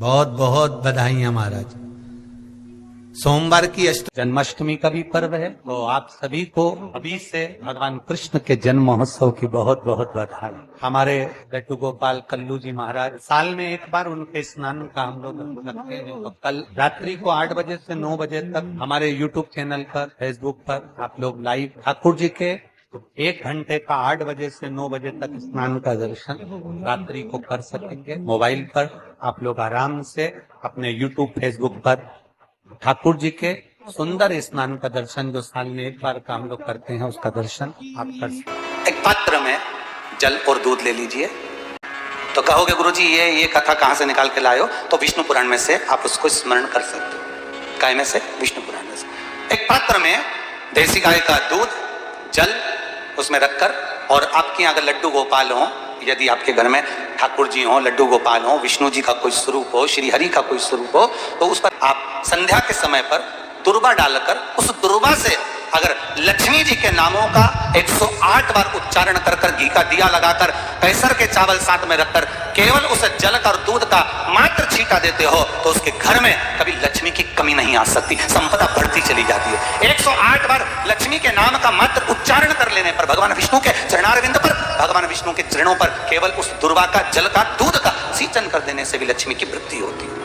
बहुत बहुत बधाइयां महाराज। सोमवार की जन्माष्टमी का भी पर्व है, तो आप सभी को अभी से भगवान कृष्ण के जन्म महोत्सव की बहुत बहुत बधाई। हमारे लड्डू गोपाल कल्लू जी महाराज साल में एक बार उनके स्नान का हम लोग रखते हैं। तो कल रात्रि को 8 बजे से 9 बजे तक हमारे यूट्यूब चैनल पर, फेसबुक पर आप लोग लाइव ठाकुर जी के 1 घंटे का 8 बजे से 9 बजे तक स्नान का दर्शन रात्रि को कर सकेंगे। मोबाइल पर आप लोग आराम से अपने यूट्यूब फेसबुक पर ठाकुर जी के सुंदर स्नान का दर्शन, जो साल में एक बार का हम लोग करते हैं, उसका दर्शन आप कर सकते। एक पात्र में जल और दूध ले लीजिए। तो कहोगे गुरुजी ये कथा कहां से निकाल के लाए हो? तो विष्णु पुराण में से आप उसको स्मरण कर सकते हो। काय में से? विष्णु पुराण में से। एक पात्र में देसी गाय का दूध, जल उसमें रखकर, और आपके यहाँ अगर लड्डू गोपाल हो, यदि आपके घर में ठाकुर जी हो, लड्डू गोपाल हो, विष्णु जी का कोई स्वरूप हो, श्री हरि का कोई स्वरूप हो, तो उस पर आप संध्या के समय पर दुर्वा डालकर उस दुर्वा से अगर लक्ष्मी जी के नामों का 108 बार उच्चारण कर कर, घी का दिया लगाकर, कैसर के चावल साथ में रखकर केवल उस जल का और दूध का मात्र छींटा देते हो, तो उसके घर में कभी लक्ष्मी की कमी नहीं आ सकती, संपदा बढ़ती चली जाती है। 108 बार लक्ष्मी के नाम का मात्र उच्चारण कर लेने पर भगवान विष्णु के चरणारविंद पर, भगवान विष्णु के चरणों पर केवल उस दुर्वा का, जल का, दूध का सिंचन कर देने से भी लक्ष्मी की वृद्धि होती है।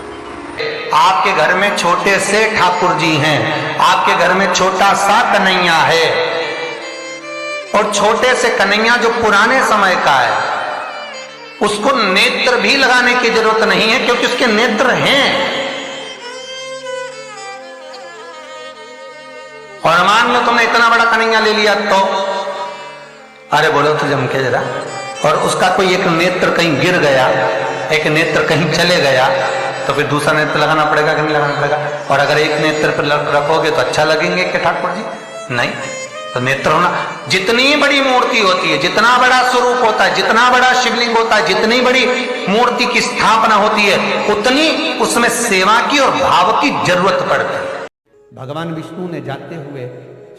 आपके घर में छोटे से ठाकुर जी हैं, आपके घर में छोटा सा कन्हैया है, और छोटे से कन्हैया जो पुराने समय का है, उसको नेत्र भी लगाने की जरूरत नहीं है, क्योंकि उसके नेत्र हैं। और मान लो तुमने इतना बड़ा कन्हैया ले लिया, तो अरे बोलो तो जम के जरा, और उसका कोई एक नेत्र कहीं गिर गया, एक नेत्र कहीं चले गया, तो फिर दूसरा नेत्र लगाना पड़ेगा कि नहीं लगाना पड़ेगा? और अगर एक नेत्र पर रखोगे तो अच्छा लगेंगे कि ठाकुर जी? नहीं। तो नेत्र होना, जितनी बड़ी मूर्ति होती है, जितना बड़ा स्वरूप होता है, जितना बड़ा शिवलिंग होता है, जितनी बड़ी मूर्ति की स्थापना होती है, उतनी उसमें सेवा की और भाव की जरूरत पड़ती है। भगवान विष्णु ने जाते हुए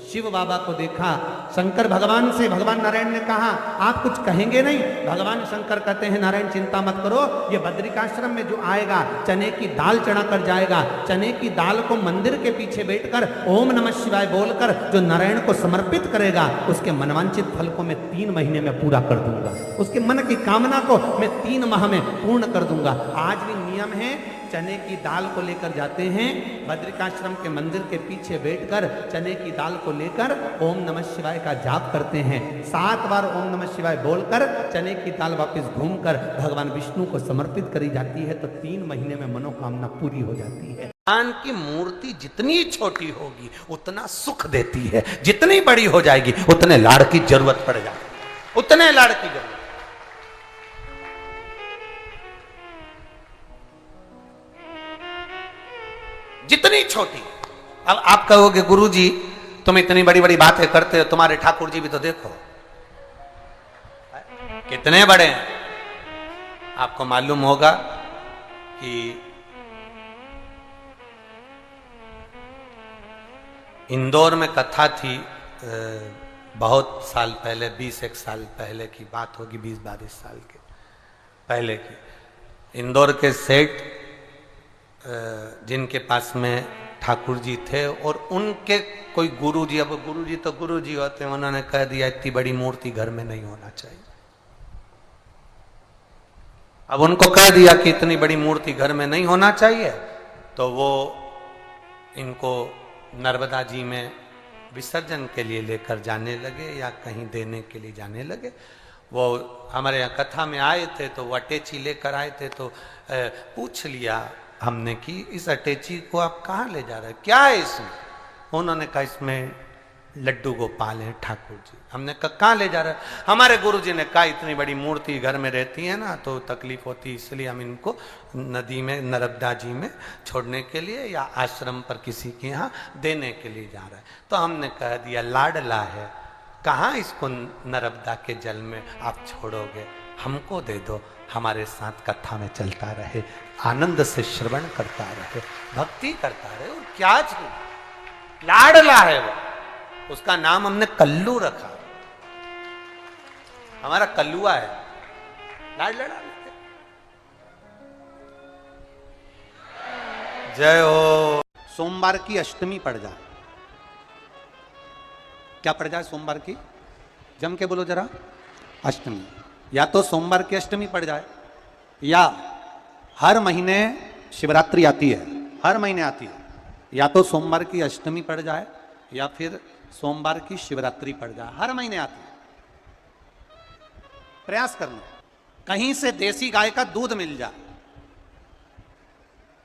शिव बाबा को देखा। शंकर भगवान से, भगवान नारायण ने कहा आप कुछ कहेंगे नहीं? भगवान शंकर कहते हैं नारायण चिंता मत करो, ये बद्रिकाश्रम में जो आएगा चने की दाल चढ़ा कर जाएगा, चने की दाल को मंदिर के पीछे बैठकर ओम नमः शिवाय बोलकर जो नारायण को समर्पित करेगा, उसके मनवांचित फल को मैं 3 महीने में पूरा कर दूंगा, उसके मन की कामना को मैं 3 माह में पूर्ण कर दूंगा। आज भी नियम है, चने की दाल को लेकर जाते हैं, बद्रिकाश्रम के मंदिर के पीछे बैठकर चने की दाल को लेकर ओम नमः शिवाय का जाप करते हैं। 7 बार ओम नमः शिवाय बोलकर चने की दाल वापस घूमकर भगवान विष्णु को समर्पित करी जाती है, तो 3 महीने में मनोकामना पूरी हो जाती है। भगवान की मूर्ति जितनी छोटी होगी उतना सुख देती है, जितनी बड़ी हो जाएगी उतने लाड़ की जरूरत पड़ जाएगी, उतने लाड़ की जरूरत। जितनी छोटी। अब आप कहोगे गुरुजी तुम इतनी बड़ी बड़ी बातें करते हो, तुम्हारे ठाकुर जी भी तो देखो कितने बड़े हैं। आपको मालूम होगा कि इंदौर में कथा थी, बहुत साल पहले, 20-1 साल पहले की बात होगी, 20-22 साल के पहले की। इंदौर के सेठ जिनके पास में ठाकुर जी थे, और उनके कोई गुरुजी, अब गुरुजी तो गुरुजी होते हैं, उन्होंने कह दिया इतनी बड़ी मूर्ति घर में नहीं होना चाहिए। अब उनको कह दिया कि इतनी बड़ी मूर्ति घर में नहीं होना चाहिए, तो वो इनको नर्मदा जी में विसर्जन के लिए लेकर जाने लगे या कहीं देने के लिए जाने लगे। वो हमारे यहाँ कथा में आए थे, तो वो अटैची लेकर आए थे, तो पूछ लिया हमने कि इस अटैची को आप कहाँ ले जा रहे हैं, क्या है इसमें? उन्होंने कहा इसमें लड्डू गोपाल है ठाकुर जी। हमने कहा कहाँ ले जा रहे हैं? हमारे गुरुजी ने कहा इतनी बड़ी मूर्ति घर में रहती है ना, तो तकलीफ होती, इसलिए हम इनको नदी में, नर्मदा जी में छोड़ने के लिए या आश्रम पर किसी के यहाँ देने के लिए जा रहे हैं। तो हमने कह दिया लाडला है, कहाँ इसको नर्मदा के जल में आप छोड़ोगे, हमको दे दो, हमारे साथ कथा में चलता रहे, आनंद से श्रवण करता रहे, भक्ति करता रहे। और क्या चीज लाडला है वो, उसका नाम हमने कल्लू रखा, हमारा कल्लुआ है, लाडला। जय हो। सोमवार की अष्टमी पड़ जाए, क्या पड़ जाए सोमवार की? जम के बोलो जरा, अष्टमी। या तो सोमवार की अष्टमी पड़ जाए, या हर महीने शिवरात्रि आती है, हर महीने आती है, या तो सोमवार की अष्टमी पड़ जाए या फिर सोमवार की शिवरात्रि पड़ जाए, हर महीने आती है। प्रयास करना, कहीं से देसी गाय का दूध मिल जाए,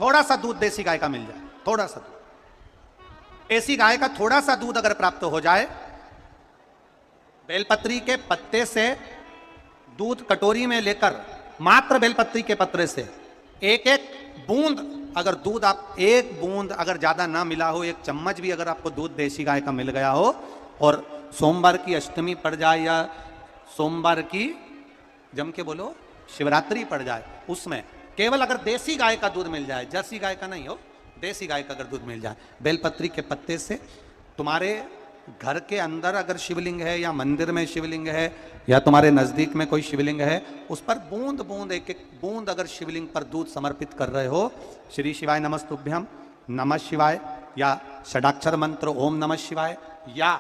थोड़ा सा दूध देसी गाय का मिल जाए, थोड़ा सा दूध देसी गाय का, थोड़ा सा दूध अगर प्राप्त हो जाए, बेलपत्री के पत्ते से दूध कटोरी में लेकर, मात्र बेलपत्री के पत्ते से एक एक बूंद अगर दूध, आप एक बूंद अगर ज्यादा ना मिला हो, एक चम्मच भी अगर आपको दूध देसी गाय का मिल गया हो, और सोमवार की अष्टमी पड़ जाए या सोमवार की, जम के बोलो, शिवरात्रि पड़ जाए, उसमें केवल अगर देसी गाय का दूध मिल जाए, जर्सी गाय का नहीं हो, देसी गाय का अगर दूध मिल जाए, बेलपत्री के पत्ते से, तुम्हारे घर के अंदर अगर शिवलिंग है या मंदिर में शिवलिंग है या तुम्हारे नजदीक में कोई शिवलिंग है, उस पर बूंद बूंद, एक एक बूंद अगर शिवलिंग पर दूध समर्पित कर रहे हो, श्री शिवाय नमस्तुभ्यम, नमः शिवाय, या षडाक्षर मंत्र ओम नमः शिवाय, या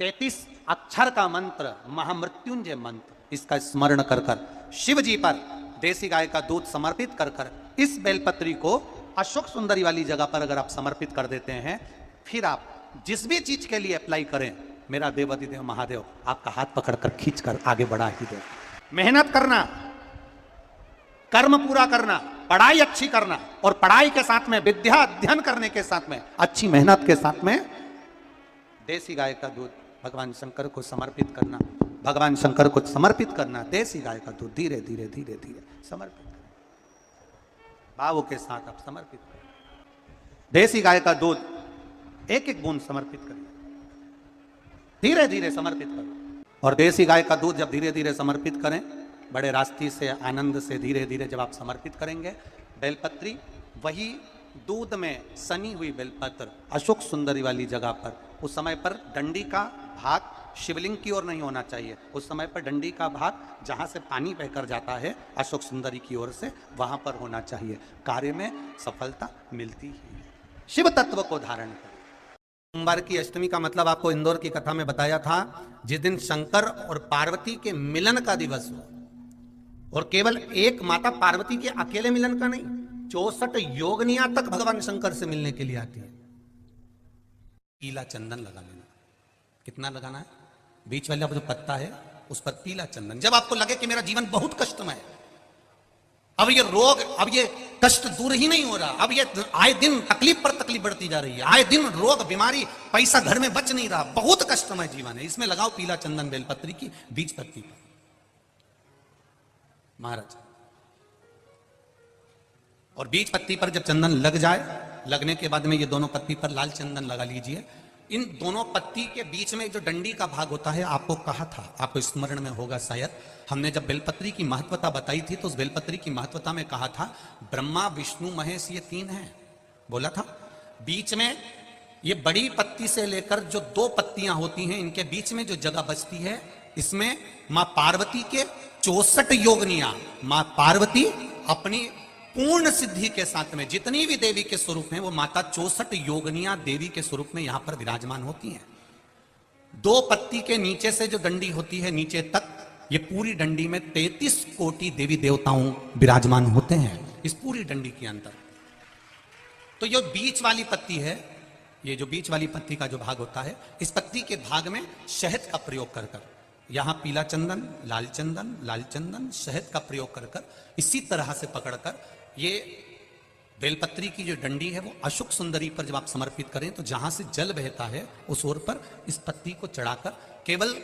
33 अक्षर का मंत्र महामृत्युंजय मंत्र, इसका स्मरण कर कर शिव जी पर देसी गाय का दूध समर्पित कर कर इस बेलपत्री को अशोक सुंदरी वाली जगह पर अगर आप समर्पित कर देते हैं, फिर आप जिस भी चीज के लिए अप्लाई करें, मेरा देवाधिदेव महादेव आपका हाथ पकड़कर खींचकर आगे बढ़ा ही दे। मेहनत करना, कर्म पूरा करना, पढ़ाई अच्छी करना, और पढ़ाई के साथ में विद्या अध्ययन करने के साथ में अच्छी मेहनत के साथ में देसी गाय का दूध भगवान शंकर को समर्पित करना, भगवान शंकर को समर्पित करना, देसी गाय का दूध धीरे धीरे धीरे धीरे समर्पित करना, भावों के साथ आप समर्पित करें। देसी गाय का दूध एक एक बूंद समर्पित करिए, धीरे धीरे समर्पित करो। और देसी गाय का दूध जब धीरे धीरे समर्पित करें, बड़े रास्ते से, आनंद से धीरे धीरे जब आप समर्पित करेंगे, बेलपत्री वही दूध में सनी हुई बेलपत्र अशोक सुंदरी वाली जगह पर, उस समय पर डंडी का भाग शिवलिंग की ओर नहीं होना चाहिए, उस समय पर डंडी का भाग जहां से पानी बहकर जाता है अशोक सुंदरी की ओर से, वहां पर होना चाहिए। कार्य में सफलता मिलती ही। शिव तत्व को धारण कर। सोमवार की अष्टमी का मतलब आपको इंदौर की कथा में बताया था, जिस दिन शंकर और पार्वती के मिलन का दिवस हो, और केवल एक माता पार्वती के अकेले मिलन का नहीं, 64 योगनिया तक भगवान शंकर से मिलने के लिए आती है। पीला चंदन लगा लेना, कितना लगाना है? बीच वाला जो पत्ता है उस पर पीला चंदन। जब आपको लगे कि मेरा जीवन बहुत कष्टमय है, अब ये रोग, अब ये कष्ट दूर ही नहीं हो रहा, अब ये आए दिन तकलीफ पर तकलीफ बढ़ती जा रही है, आए दिन रोग बीमारी, पैसा घर में बच नहीं रहा, बहुत कष्टमय जीवन है, इसमें लगाओ पीला चंदन बेलपत्री की बीज पत्ती पर। महाराज, और बीज पत्ती पर जब चंदन लग जाए, लगने के बाद में ये दोनों पत्ती पर लाल चंदन लगा लीजिए। इन दोनों पत्ती के बीच में जो डंडी का भाग होता है, आपको कहा था, आपको स्मरण में होगा शायद, हमने जब बेलपत्री की महत्वता बताई थी तो उस बेलपत्री की महत्वता में कहा था ब्रह्मा विष्णु महेश ये 3 हैं, बोला था। बीच में ये बड़ी पत्ती से लेकर जो 2 पत्तियां होती हैं, इनके बीच में जो जगह बचती है, इसमें मां पार्वती के 64 योगनियां, मां पार्वती अपनी पूर्ण सिद्धि के साथ में जितनी भी देवी के स्वरूप हैं, वो माता 64 योगनियां देवी के स्वरूप में यहां पर विराजमान होती हैं। 2 पत्ती के नीचे से जो डंडी होती है नीचे तक, ये पूरी डंडी में 33 कोटि देवी देवताओं विराजमान होते हैं इस पूरी डंडी के अंदर। तो ये बीच वाली पत्ती है, ये जो बीच वाली पत्ती का जो भाग होता है, इस पत्ती के भाग में शहद का प्रयोग कर कर, यहां पीला चंदन, लाल चंदन, शहद का प्रयोग कर कर, इसी तरह से पकड़कर ये बेलपत्री की जो डंडी है वो अशोक सुंदरी पर जब आप समर्पित करें, तो जहां से जल बहता है उस ओर पर इस पत्ती को चढ़ाकर केवल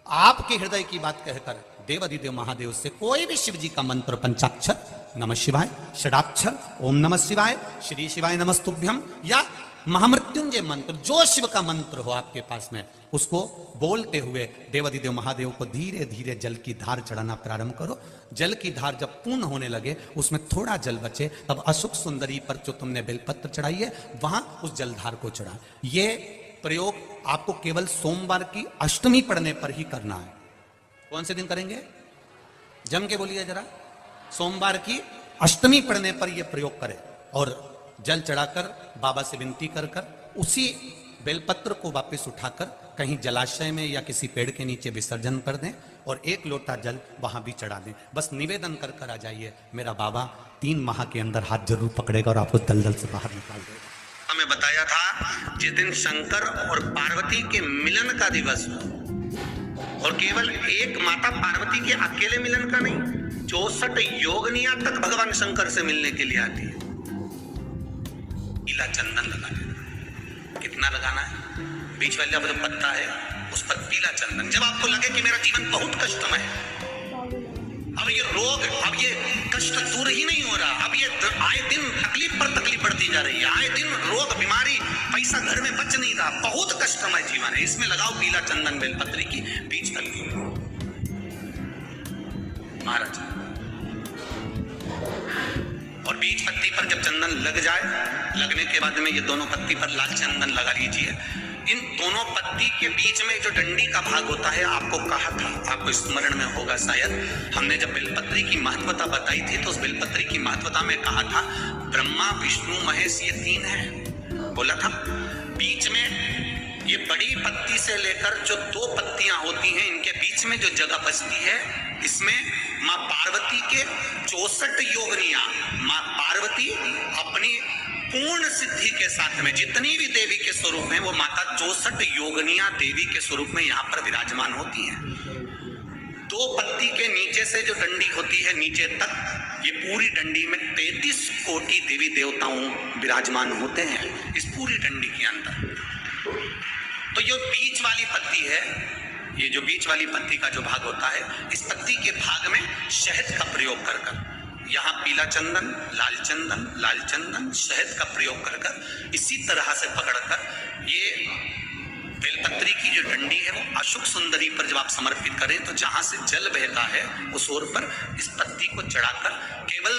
आपके हृदय की बात कहकर देवाधिदेव महादेव से कोई भी शिव जी का मंत्र, पंचाक्षर नमः शिवाय, षडाक्षर ओम नमः शिवाय, श्री शिवाय नमस्तुभ्यम, या महामृत्युंजय मंत्र, जो शिव का मंत्र हो आपके पास में, उसको बोलते हुए देवाधिदेव महादेव को धीरे धीरे जल की धार चढ़ाना प्रारंभ करो। जल की धार जब पूर्ण होने लगे, उसमें थोड़ा जल बचे, तब अशोक सुंदरी पर जो तुमने बेलपत्र चढ़ाई है, वहां उस जलधार को चढ़ा। ये प्रयोग आपको केवल सोमवार की अष्टमी पढ़ने पर ही करना है। कौन से दिन करेंगे? जम के बोलिए जरा। सोमवार की अष्टमी पढ़ने पर यह प्रयोग करें। और जल चढ़ाकर बाबा से विनती कर कर उसी बेलपत्र को वापस उठाकर कहीं जलाशय में या किसी पेड़ के नीचे विसर्जन कर दें और 1 लोटा जल वहां भी चढ़ा दें। बस निवेदन कर कर आ जाइए, मेरा बाबा 3 माह के अंदर हाथ जरूर पकड़ेगा और आपको दलदल से बाहर निकाल देगा। हमें बताया था जिस दिन शंकर और पार्वती के मिलन का दिवस हो, और केवल एक माता पार्वती के अकेले मिलन का नहीं, 64 योगनियां तक भगवान शंकर से मिलने के लिए आती है। पीला चंदन लगा देना। कितना लगाना है? बीच वाला जो पत्ता है उस पर पीला चंदन। जब आपको लगे कि मेरा जीवन बहुत कष्टमय है, अब ये रोग, अब ये कष्ट दूर ही नहीं हो रहा, अब ये आए दिन तकलीफ पर तकलीफ बढ़ती जा रही है, आए दिन रोग बीमारी, पैसा घर में बच नहीं रहा, बहुत कष्टमय जीवन है, इसमें लगाओ पीला चंदन बेलपत्री की बीच पत्ती महाराज। और बीच पत्ती पर जब चंदन लग जाए, लगने के बाद में ये दोनों पत्ती पर लाल चंदन लगा लीजिए। इन दोनों पत्ती के बीच में जो डंडी का भाग होता है, आपको कहा था, आपको स्मरण में होगा शायद, हमने जब बेलपत्री की महत्वता बताई थी तो उस बेलपत्री की महत्वता में कहा था ब्रह्मा विष्णु महेश ये 3 हैं, बोला था। बीच में ये बड़ी पत्ती से लेकर जो 2 पत्तियां होती हैं, इनके बीच में जो जगह बचती है, इसमें माँ पार्वती के 64 योगनियां, माँ पार्वती अपनी पूर्ण सिद्धि के साथ में जितनी भी देवी के स्वरूप हैं, वो माता 64 योगनियां देवी के स्वरूप में यहाँ पर विराजमान होती हैं। 2 पत्ती के नीचे से जो डंडी होती है नीचे तक, ये पूरी डंडी में 33 कोटि देवी देवताओं विराजमान होते हैं इस पूरी डंडी के अंदर। तो ये बीच वाली पत्ती है, ये जो बीच वाली पत्ती का जो भाग होता है, इस पत्ती के भाग में शहद का प्रयोग कर कर, यहाँ पीला चंदन, लाल चंदन, शहद का प्रयोग कर कर, इसी तरह से पकड़कर ये बेलपत्री की जो डंडी है वो अशुक सुंदरी पर जब आप समर्पित करें तो जहां से जल बहता है उस ओर पर इस पत्ती को चढ़ाकर केवल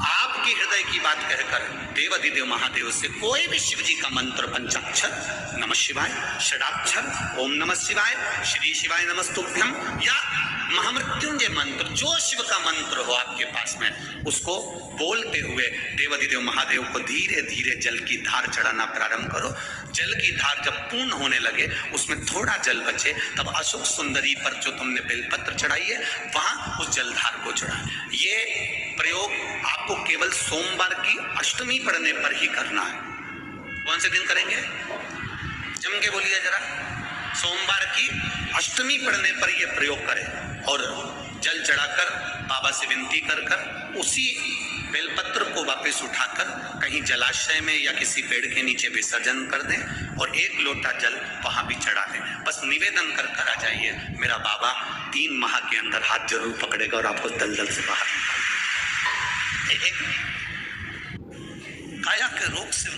आपके हृदय की बात कहकर देवाधिदेव महादेव से कोई भी शिव जी का मंत्र, पंचाक्षर, नमः शिवाय, षडाक्षर, ओम नमः शिवाय, श्री शिवाय नमस्तुभ्यम, या महामृत्युंजय मंत्र, जो शिव का मंत्र हो आपके पास में, उसको बोलते हुए देवाधिदेव महादेव को धीरे धीरे जल की धार चढ़ाना प्रारंभ करो। जल की धार जब पूर्ण होने लगे, उसमें थोड़ा जल बचे, तब अशुक सुंदरी पर जो तुमने बेलपत्र चढ़ाई है वहां उस जलधार को चढ़ाए। ये प्रयोग आपको केवल सोमवार की अष्टमी पढ़ने पर ही करना है। कौन से दिन करेंगे? जम के बोलिए जरा। सोमवार की अष्टमी पढ़ने पर यह प्रयोग करें और जल चढ़ाकर बाबा से विनती कर कर उसी बेलपत्र को वापस उठाकर कहीं जलाशय में या किसी पेड़ के नीचे विसर्जन कर दें और 1 लोटा जल वहां भी चढ़ा दें। बस निवेदन कर कर आ जाइए, मेरा बाबा 3 माह के अंदर हाथ जरूर पकड़ेगा और आपको दलदल से बाहर निकालेगा। काया के रोग से